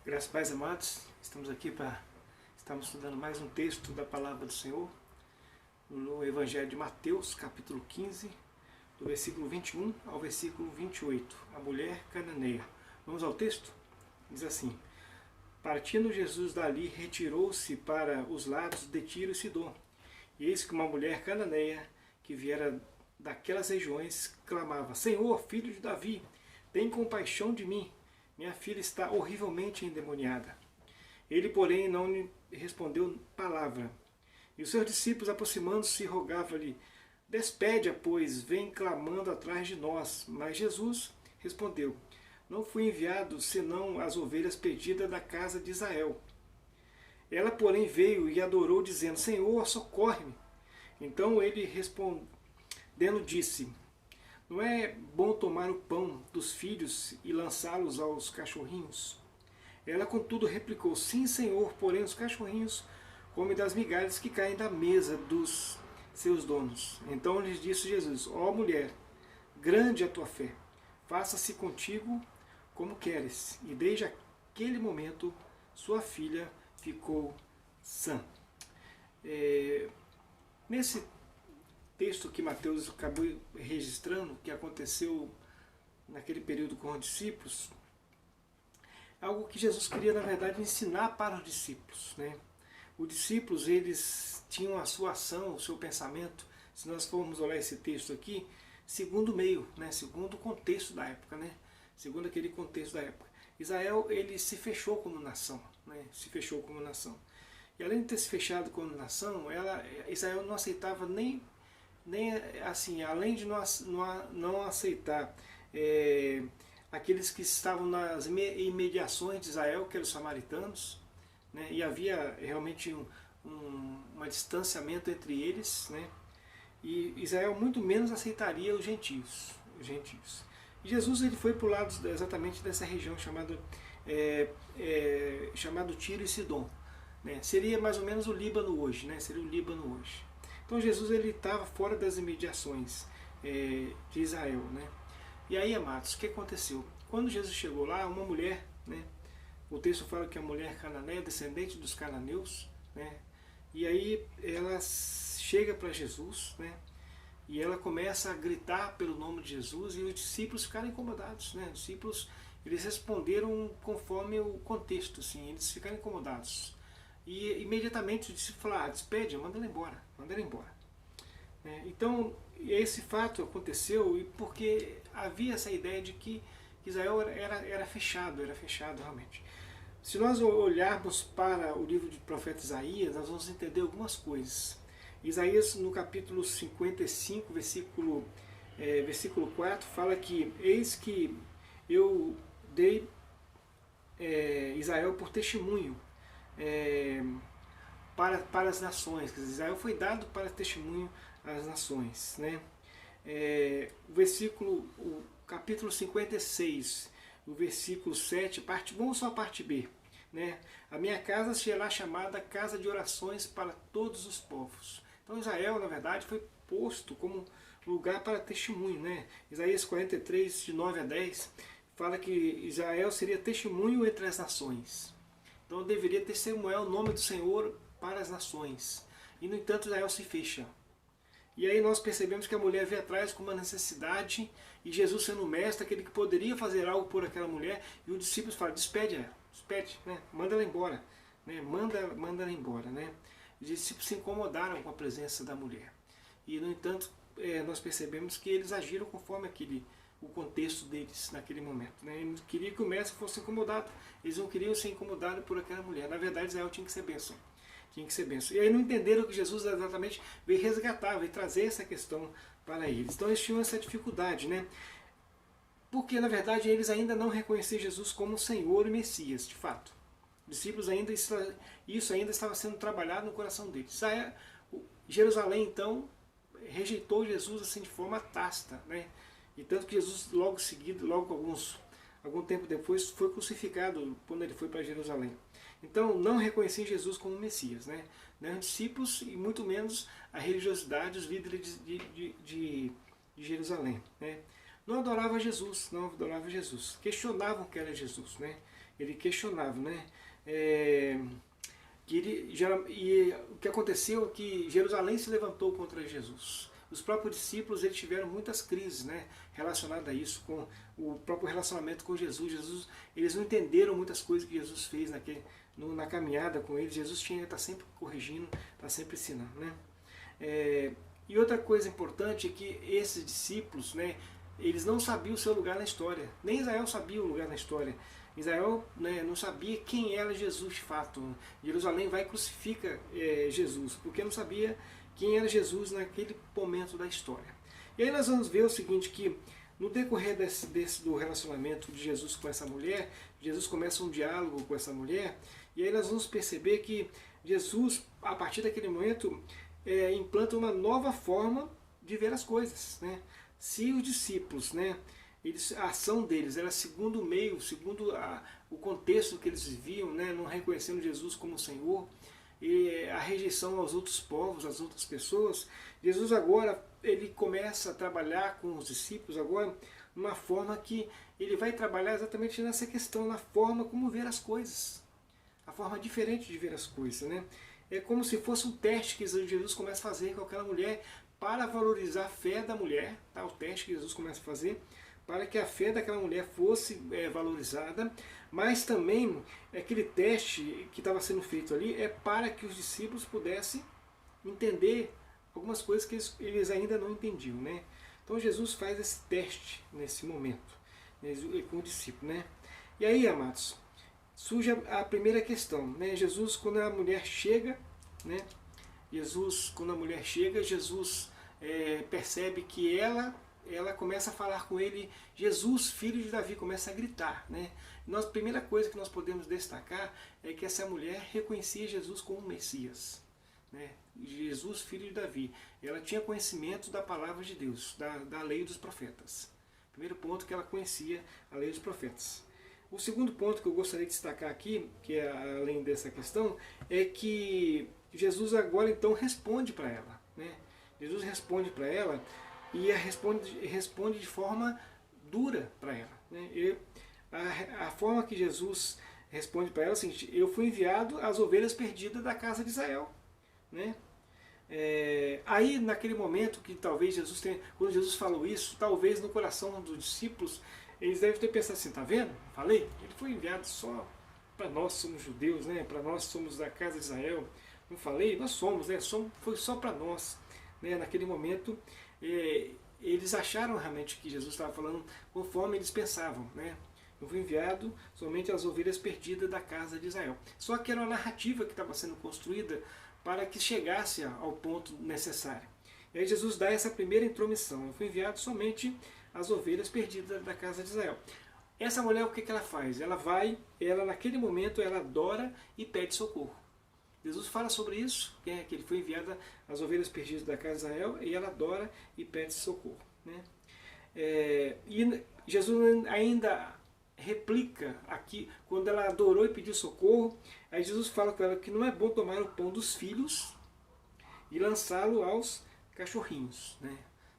Graças e paz, amados, estamos aqui estamos estudando mais um texto da Palavra do Senhor, no Evangelho de Mateus, capítulo 15, do versículo 21 ao versículo 28, a mulher cananeia. Vamos ao texto? Diz assim: Partindo Jesus dali, retirou-se para os lados de Tiro e Sidom. E eis que uma mulher cananeia, que viera daquelas regiões, clamava: Senhor, filho de Davi, tem compaixão de mim. Minha filha está horrivelmente endemoniada. Ele, porém, não lhe respondeu palavra. E os seus discípulos, aproximando-se, rogavam-lhe: Despede-a, pois, vem clamando atrás de nós. Mas Jesus respondeu: Não fui enviado, senão as ovelhas perdidas da casa de Israel. Ela, porém, veio e adorou, dizendo: Senhor, socorre-me. Então ele, respondendo, disse: Não é bom tomar o pão dos filhos e lançá-los aos cachorrinhos? Ela, contudo, replicou: Sim, Senhor, porém os cachorrinhos comem das migalhas que caem da mesa dos seus donos. Então lhes disse Jesus: Ó mulher, grande é a tua fé, faça-se contigo como queres. E desde aquele momento sua filha ficou sã. Nesse texto que Mateus acabou registrando, que aconteceu naquele período com os discípulos, algo que Jesus queria, na verdade, ensinar para os discípulos, né? Os discípulos, eles tinham a sua ação, o seu pensamento, se nós formos olhar esse texto aqui, segundo o meio, né? Segundo o contexto da época, né? Segundo aquele contexto da época. Israel, ele se fechou como nação, né? Se fechou como nação. E além de ter se fechado como nação, Israel não aceitava nem assim, além de não aceitar aqueles que estavam nas imediações de Israel, que eram os samaritanos, né, e havia realmente um distanciamento entre eles, né, e Israel muito menos aceitaria os gentios. E Jesus, ele foi para o lado exatamente dessa região chamado Tiro e Sidom, né, seria mais ou menos o Líbano hoje, né, seria o Líbano hoje. Então Jesus, ele estava fora das imediações de Israel, né? E aí, amados, o que aconteceu? Quando Jesus chegou lá, uma mulher, né? O texto fala que a mulher cananeia, descendente dos cananeus, né? E aí ela chega para Jesus, né? E ela começa a gritar pelo nome de Jesus e os discípulos ficaram incomodados, né? Os discípulos, eles responderam conforme o contexto, assim, eles ficaram incomodados. E imediatamente o discípulo falou: despede, manda ela embora, manda ela embora. Então, esse fato aconteceu porque havia essa ideia de que Israel era fechado realmente. Se nós olharmos para o livro do profeta Isaías, nós vamos entender algumas coisas. Isaías, no capítulo 55, versículo 4, fala que: Eis que eu dei Israel por testemunho para as nações. Quer dizer, Israel foi dado para testemunho às nações, né? O capítulo 56, o versículo 7, vamos só a parte B, né? A minha casa será chamada casa de orações para todos os povos. Então Israel, na verdade, foi posto como lugar para testemunho, né? Isaías 43, de 9 a 10, fala que Israel seria testemunho entre as nações. Então deveria testemunhar o nome do Senhor para as nações. E no entanto Israel se fecha. E aí nós percebemos que a mulher veio atrás com uma necessidade, e Jesus, sendo o mestre, aquele que poderia fazer algo por aquela mulher, e os discípulos falam: despede ela, despede, né? Manda ela embora, né? Manda ela embora, né? Os discípulos se incomodaram com a presença da mulher. E no entanto nós percebemos que eles agiram conforme o contexto deles naquele momento, né? Eles queriam que o mestre fosse incomodado, eles não queriam ser incomodados por aquela mulher. Na verdade, Israel tinha que ser bênção. Tinha que ser bênção. E aí não entenderam que Jesus exatamente veio resgatar, veio trazer essa questão para eles. Então eles tinham essa dificuldade, né? Porque na verdade eles ainda não reconheciam Jesus como Senhor e Messias, de fato. Os discípulos isso ainda estava sendo trabalhado no coração deles. Jerusalém então rejeitou Jesus assim de forma tácita, né? E tanto que Jesus algum tempo depois, foi crucificado quando ele foi para Jerusalém. Então não reconheciam Jesus como Messias, né? Nem os discípulos e muito menos a religiosidade, os líderes de Jerusalém, né? não adorava Jesus, não adorava Jesus. Questionavam que era Jesus, né? Ele questionava, né? E o que aconteceu é que Jerusalém se levantou contra Jesus. Os próprios discípulos eles tiveram muitas crises, né, relacionadas a isso, com o próprio relacionamento com Jesus. Eles não entenderam muitas coisas que Jesus fez na caminhada com eles. Jesus tinha que estar sempre corrigindo, estar sempre ensinando, né? E outra coisa importante é que esses discípulos, né, eles não sabiam o seu lugar na história. Nem Israel sabia o lugar na história. Israel, né, não sabia quem era Jesus de fato. Jerusalém vai e crucifica Jesus, porque não sabia quem era Jesus naquele momento da história. E aí nós vamos ver o seguinte, que no decorrer do relacionamento de Jesus com essa mulher, Jesus começa um diálogo com essa mulher, e aí nós vamos perceber que Jesus, a partir daquele momento, implanta uma nova forma de ver as coisas, né? Se os discípulos, né, a ação deles era segundo o meio, segundo o contexto que eles viviam, né, não reconhecendo Jesus como Senhor, e a rejeição aos outros povos, às outras pessoas, Jesus agora ele começa a trabalhar com os discípulos agora uma forma que ele vai trabalhar exatamente nessa questão, na forma como ver as coisas, a forma diferente de ver as coisas, né? É como se fosse um teste que Jesus começa a fazer com aquela mulher para valorizar a fé da mulher, tá? O teste que Jesus começa a fazer para que a fé daquela mulher fosse valorizada, mas também aquele teste que estava sendo feito ali é para que os discípulos pudessem entender algumas coisas que eles ainda não entendiam, né? Então Jesus faz esse teste nesse momento com o discípulo, né? E aí, amados, surge a primeira questão, né? Jesus, quando a mulher chega, né? Jesus percebe que ela começa a falar com ele, Jesus, filho de Davi, começa a gritar, né? A primeira coisa que nós podemos destacar é que essa mulher reconhecia Jesus como Messias, né? Jesus, filho de Davi. Ela tinha conhecimento da palavra de Deus, da lei dos profetas. Primeiro ponto, que ela conhecia a lei dos profetas. O segundo ponto que eu gostaria de destacar aqui, que é além dessa questão, é que Jesus agora então responde para ela, né? Jesus responde para ela e responde de forma dura para ela, né? E a forma que Jesus responde para ela é o seguinte: eu fui enviado às ovelhas perdidas da casa de Israel, né? Aí naquele momento que talvez quando Jesus falou isso, talvez no coração dos discípulos eles devem ter pensado assim, tá vendo? Falei, ele foi enviado só para nós somos judeus, né? Para nós somos da casa de Israel. Não falei? Nós somos, né? Foi só para nós, né? Naquele momento eles acharam realmente que Jesus estava falando conforme eles pensavam, né? Eu fui enviado somente às ovelhas perdidas da casa de Israel. Só que era uma narrativa que estava sendo construída para que chegasse ao ponto necessário. E aí Jesus dá essa primeira intromissão. Eu fui enviado somente às ovelhas perdidas da casa de Israel. Essa mulher, o que ela faz? Ela naquele momento, ela adora e pede socorro. Jesus fala sobre isso, que ele foi enviado às ovelhas perdidas da casa de Israel, e ela adora e pede socorro, né? E Jesus ainda replica aqui, quando ela adorou e pediu socorro, aí Jesus fala com ela que não é bom tomar o pão dos filhos e lançá-lo aos cachorrinhos, né?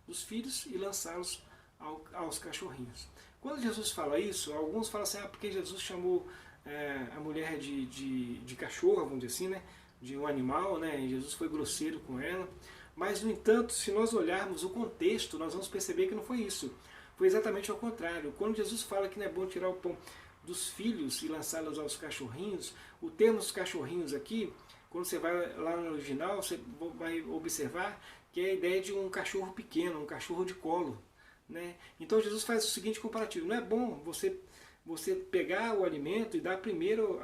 Dos filhos e lançá-los aos cachorrinhos. Quando Jesus fala isso, alguns falam assim, porque Jesus chamou a mulher de cachorra, vamos dizer assim, né? De um animal, né? E Jesus foi grosseiro com ela. Mas, no entanto, se nós olharmos o contexto, nós vamos perceber que não foi isso. Foi exatamente ao contrário. Quando Jesus fala que não é bom tirar o pão dos filhos e lançá-los aos cachorrinhos, o termo dos cachorrinhos aqui, quando você vai lá no original, você vai observar que é a ideia de um cachorro pequeno, um cachorro de colo, né? Então Jesus faz o seguinte comparativo: não é bom você pegar o alimento e dar primeiro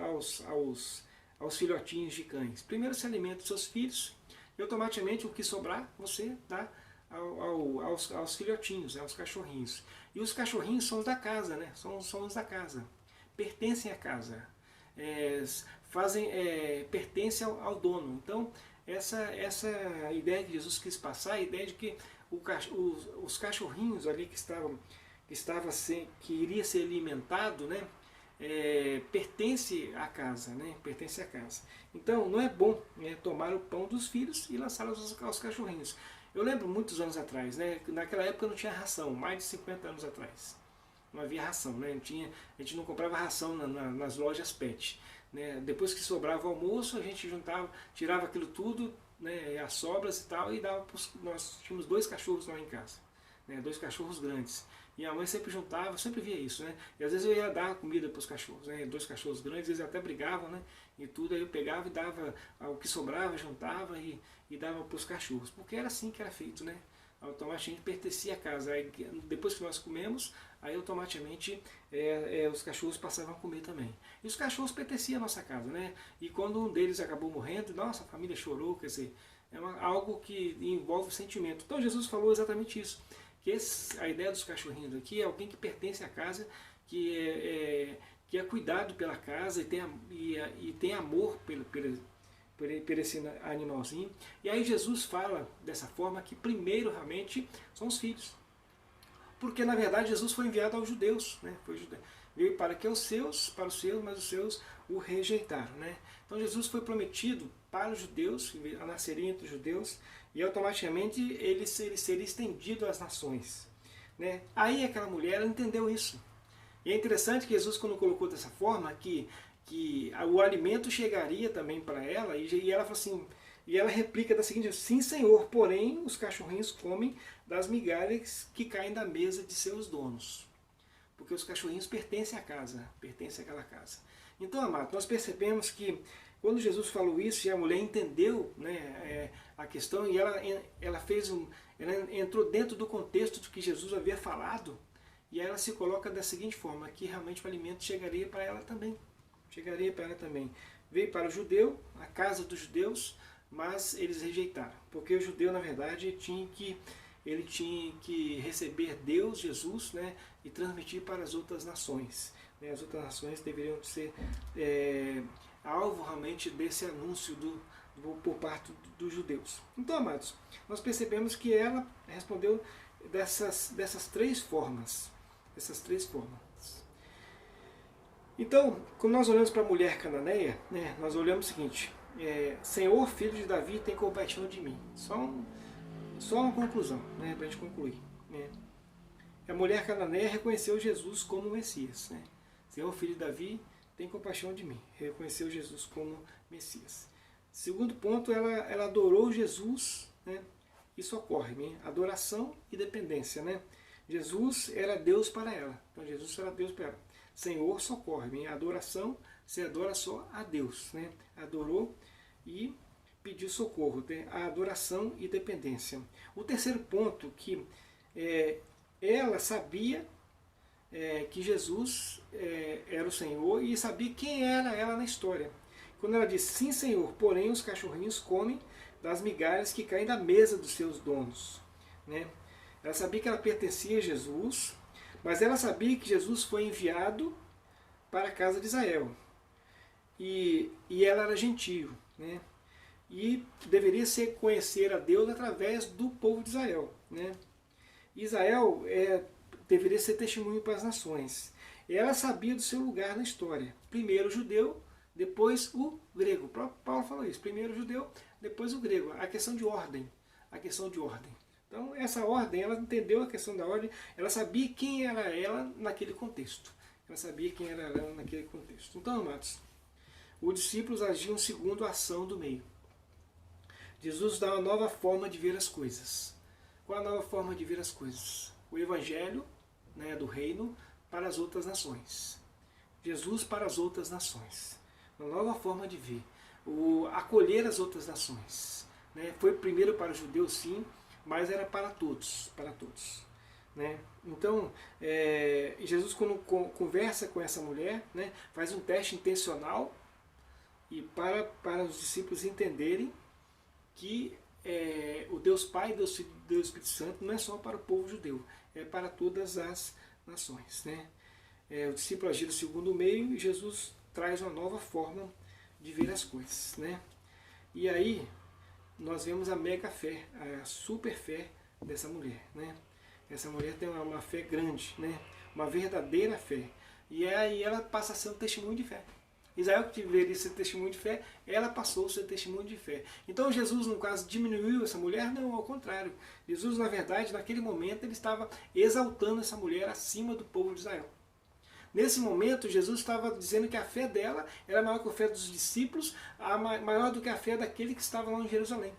aos filhotinhos de cães. Primeiro se alimenta os seus filhos e automaticamente o que sobrar você dá aos filhotinhos, aos cachorrinhos. E os cachorrinhos são os da casa, né? São os da casa, pertencem à casa, pertencem ao dono. Então essa ideia que Jesus quis passar, a ideia de que os cachorrinhos ali que iria ser alimentado, né, pertence à casa, né, pertence à casa. Então não é bom, né, tomar o pão dos filhos e lançá-los aos cachorrinhos. Eu lembro muitos anos atrás, né? Naquela época não tinha ração, mais de 50 anos atrás. Não havia ração, né? A gente não comprava ração nas lojas pet. Né? Depois que sobrava o almoço, a gente juntava, tirava aquilo tudo, né, as sobras e tal, e dava pros, nós tínhamos 2 cachorros lá em casa, né, 2 cachorros grandes. E a mãe sempre juntava, eu sempre via isso, né? E às vezes eu ia dar comida para os cachorros, né? 2 cachorros grandes, eles até brigavam, né? E tudo, aí eu pegava e dava o que sobrava, juntava e dava para os cachorros, porque era assim que era feito, né? Automaticamente pertencia à casa. Aí, depois que nós comemos, aí automaticamente os cachorros passavam a comer também. E os cachorros pertenciam à nossa casa, né? E quando um deles acabou morrendo, nossa, a família chorou, quer dizer, algo que envolve sentimento. Então Jesus falou exatamente isso, que a ideia dos cachorrinhos aqui é alguém que pertence à casa, que é cuidado pela casa e tem amor por esse animalzinho. E aí Jesus fala dessa forma que primeiro realmente são os filhos. Porque na verdade Jesus foi enviado aos judeus, né? Veio para os seus, mas os seus o rejeitaram, né? Então Jesus foi prometido para os judeus, a nasceria entre os judeus, e automaticamente ele seria estendido às nações, né? Aí aquela mulher ela entendeu isso. E é interessante que Jesus, quando colocou dessa forma, que o alimento chegaria também para ela, e ela fala assim, e ela replica da seguinte: sim, Senhor, porém os cachorrinhos comem das migalhas que caem da mesa de seus donos. Porque os cachorrinhos pertencem à casa, pertencem àquela casa. Então, amado, nós percebemos que quando Jesus falou isso e a mulher entendeu, né, a questão, e ela entrou dentro do contexto do que Jesus havia falado, e ela se coloca da seguinte forma, que realmente o alimento chegaria para ela também. Chegaria para ela também. Veio para o judeu, a casa dos judeus, mas eles rejeitaram. Porque o judeu, na verdade, ele tinha que receber Deus, Jesus, né, e transmitir para as outras nações. Né? As outras nações deveriam ser alvo realmente desse anúncio por parte dos judeus. Então, amados, nós percebemos que ela respondeu dessas 3 formas. Dessas 3 formas. Então, quando nós olhamos para a mulher cananeia, né, nós olhamos o seguinte: Senhor, filho de Davi, tem compaixão de mim. Só uma conclusão, né, para a gente concluir. Né. A mulher cananeia reconheceu Jesus como Messias. Né. Senhor, filho de Davi, tem compaixão de mim. Reconheceu Jesus como Messias. Segundo ponto, ela adorou Jesus, né. Isso ocorre, né, adoração e dependência. Né. Jesus era Deus para ela. Então Jesus era Deus para ela. Senhor, socorre-me. Adoração, você adora só a Deus. Né? Adorou e pediu socorro. Né? A adoração e dependência. O terceiro ponto, que ela sabia que Jesus era o Senhor e sabia quem era ela na história. Quando ela disse, sim, Senhor, porém os cachorrinhos comem das migalhas que caem da mesa dos seus donos. Né? Ela sabia que ela pertencia a Jesus, mas ela sabia que Jesus foi enviado para a casa de Israel. E ela era gentio. Né? E deveria conhecer a Deus através do povo de Israel. Né? Israel deveria ser testemunho para as nações. Ela sabia do seu lugar na história. Primeiro o judeu, depois o grego. O próprio Paulo falou isso. Primeiro o judeu, depois o grego. A questão de ordem. A questão de ordem. Então, essa ordem, ela entendeu a questão da ordem, ela sabia quem era ela naquele contexto. Ela sabia quem era ela naquele contexto. Então, amados, os discípulos agiam segundo a ação do meio. Jesus dá uma nova forma de ver as coisas. Qual a nova forma de ver as coisas? O Evangelho, né, do reino para as outras nações. Jesus para as outras nações. Uma nova forma de ver. Acolher as outras nações. Né? Foi primeiro para os judeus, sim, mas era para todos, né? Então, Jesus, quando conversa com essa mulher, né, faz um teste intencional e para os discípulos entenderem que o Deus Pai, Deus Filho e Deus Espírito Santo não é só para o povo judeu, é para todas as nações. Né? O discípulo agiu segundo o meio e Jesus traz uma nova forma de ver as coisas. Né? E aí, nós vemos a mega fé, a super fé dessa mulher. Né? Essa mulher tem uma fé grande, né? Uma verdadeira fé. E aí ela passa a ser um testemunho de fé. Israel, que deveria ser testemunho de fé, ela passou a ser testemunho de fé. Então Jesus, no caso, diminuiu essa mulher? Não, ao contrário. Jesus, na verdade, naquele momento, ele estava exaltando essa mulher acima do povo de Israel. Nesse momento, Jesus estava dizendo que a fé dela era maior que a fé dos discípulos, maior do que a fé daquele que estava lá em Jerusalém.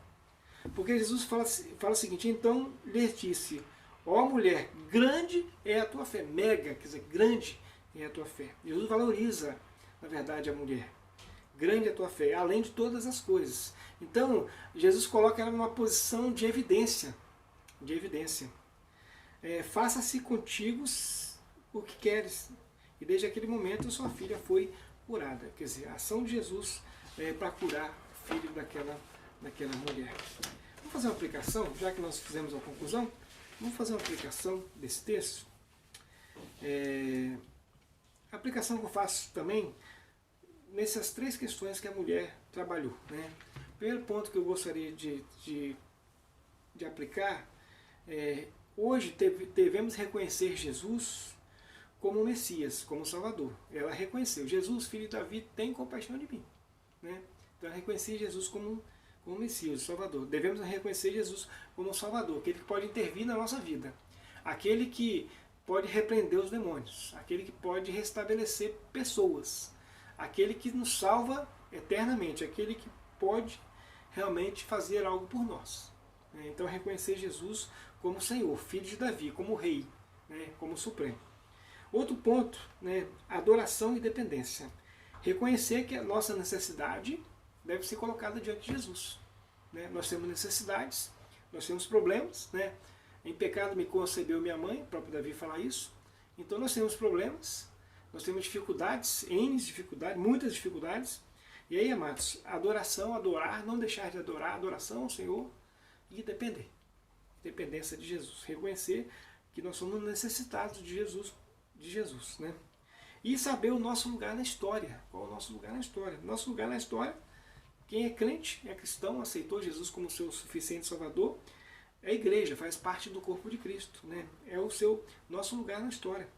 Porque Jesus fala o seguinte: então lhes disse, ó mulher, grande é a tua fé, mega, quer dizer, grande é a tua fé. Jesus valoriza, na verdade, a mulher. Grande é a tua fé, além de todas as coisas. Então, Jesus coloca ela numa posição de evidência. De evidência. Faça-se contigo o que queres. E desde aquele momento, sua filha foi curada. Quer dizer, a ação de Jesus para curar o filho daquela mulher. Vamos fazer uma aplicação, já que nós fizemos a conclusão, vamos fazer uma aplicação desse texto. A aplicação que eu faço também nessas três questões que a mulher trabalhou. Né? O primeiro ponto que eu gostaria de aplicar hoje devemos reconhecer Jesus como Messias, como Salvador. Ela reconheceu: Jesus, filho de Davi, tem compaixão de mim. Né? Então ela reconhecia Jesus como Messias, Salvador. Devemos reconhecer Jesus como Salvador, aquele que pode intervir na nossa vida, aquele que pode repreender os demônios, aquele que pode restabelecer pessoas, aquele que nos salva eternamente, aquele que pode realmente fazer algo por nós. Então reconhecer Jesus como Senhor, filho de Davi, como Rei, como Supremo. Outro ponto, adoração e dependência. Reconhecer que a nossa necessidade deve ser colocada diante de Jesus. Nós temos necessidades, nós temos problemas. Em pecado me concebeu minha mãe, o próprio Davi fala isso. Então nós temos problemas, nós temos dificuldades, dificuldades, muitas dificuldades. E aí, amados, adoração, adorar, não deixar de adorar, adoração ao Senhor e depender. Dependência de Jesus. Reconhecer que nós somos necessitados de Jesus. E saber o nosso lugar na história. Qual é o nosso lugar na história? Nosso lugar na história, quem é crente, é cristão, aceitou Jesus como seu suficiente Salvador, é a igreja, faz parte do corpo de Cristo. É nosso lugar na história.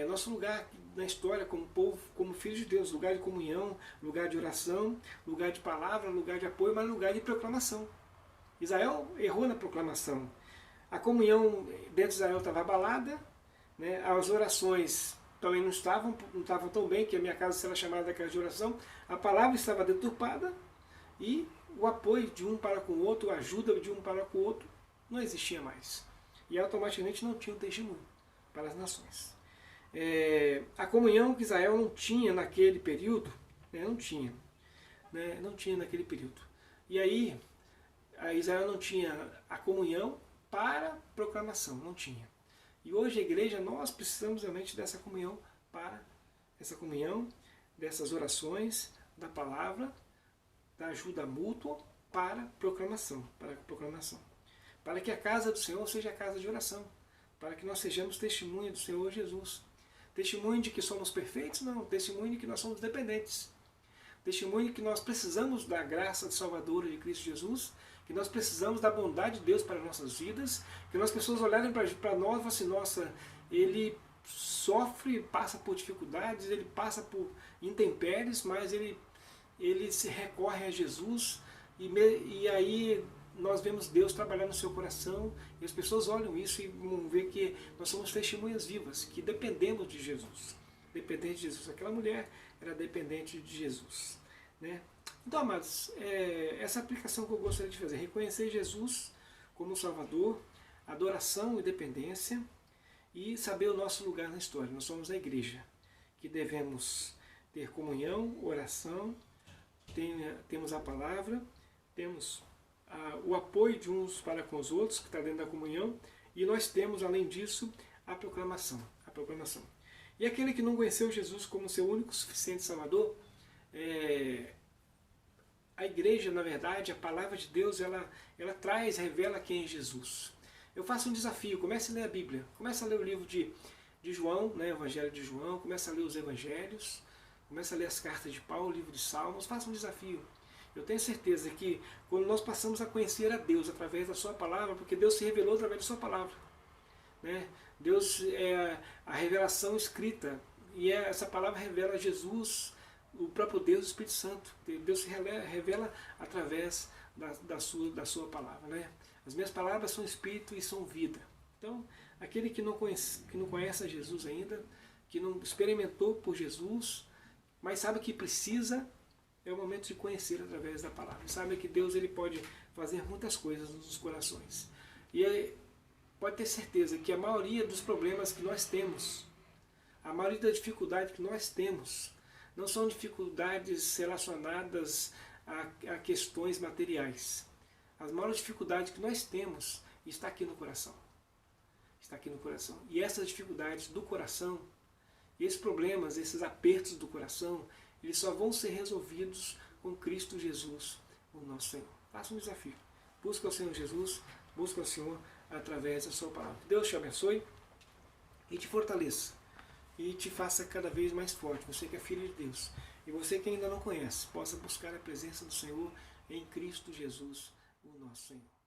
Nosso lugar na história como povo, como filhos de Deus, lugar de comunhão, lugar de oração, lugar de palavra, lugar de apoio, mas lugar de proclamação. Israel errou na proclamação. A comunhão dentro de Israel estava abalada, as orações também não estavam tão bem, que a minha casa será chamada da casa de oração, a palavra estava deturpada e o apoio de um para com o outro, a ajuda de um para com o outro, não existia mais. E automaticamente não tinha um testemunho para as nações. A comunhão que Israel não tinha naquele período, não tinha naquele período. E aí, Israel não tinha a comunhão para proclamação, não tinha. E hoje a igreja, nós precisamos realmente dessa comunhão, dessas orações, da palavra, da ajuda mútua para proclamação, para que a casa do Senhor seja a casa de oração, para que nós sejamos testemunha do Senhor Jesus. Testemunho de que somos perfeitos? Não, testemunho de que nós somos dependentes. Testemunho de que nós precisamos da graça de Salvador de Cristo Jesus, que nós precisamos da bondade de Deus para nossas vidas, que as pessoas olharem para nós e falam assim: nossa, ele sofre, passa por dificuldades, ele passa por intempéries, mas ele se recorre a Jesus, e aí nós vemos Deus trabalhar no seu coração, e as pessoas olham isso e vão ver que nós somos testemunhas vivas, que dependemos de Jesus. Dependente de Jesus. Aquela mulher era dependente de Jesus. Então, amados, essa aplicação que eu gostaria de fazer: reconhecer Jesus como Salvador, adoração e dependência, e saber o nosso lugar na história. Nós somos a igreja, que devemos ter comunhão, oração, temos a palavra, temos o apoio de uns para com os outros, que está dentro da comunhão, e nós temos, além disso, a proclamação. E aquele que não conheceu Jesus como seu único suficiente Salvador, a igreja, na verdade, a palavra de Deus, ela revela quem é Jesus. Eu faço um desafio: comece a ler a Bíblia, comece a ler o livro de João, o Evangelho de João, comece a ler os Evangelhos, comece a ler as cartas de Paulo, o livro de Salmos, faça um desafio. Eu tenho certeza que quando nós passamos a conhecer a Deus através da sua palavra, porque Deus se revelou através da sua palavra, Deus é a revelação escrita, E essa palavra revela Jesus, o próprio Deus, o Espírito Santo. Deus se revela através da sua palavra. Né? As minhas palavras são espírito e são vida. Então, aquele que não conhece a Jesus ainda, que não experimentou por Jesus, mas sabe que precisa, é o momento de conhecer através da palavra. Sabe que Deus ele pode fazer muitas coisas nos corações. E pode ter certeza que a maioria dos problemas que nós temos, a maioria da dificuldade que nós temos, não são dificuldades relacionadas a questões materiais. As maiores dificuldades que nós temos está aqui no coração. Está aqui no coração. E essas dificuldades do coração, esses problemas, esses apertos do coração, eles só vão ser resolvidos com Cristo Jesus, o nosso Senhor. Faça um desafio. Busca o Senhor Jesus, busca o Senhor através da sua palavra. Deus te abençoe e te fortaleça. E te faça cada vez mais forte. Você que é filho de Deus. E você que ainda não conhece, possa buscar a presença do Senhor em Cristo Jesus, o nosso Senhor.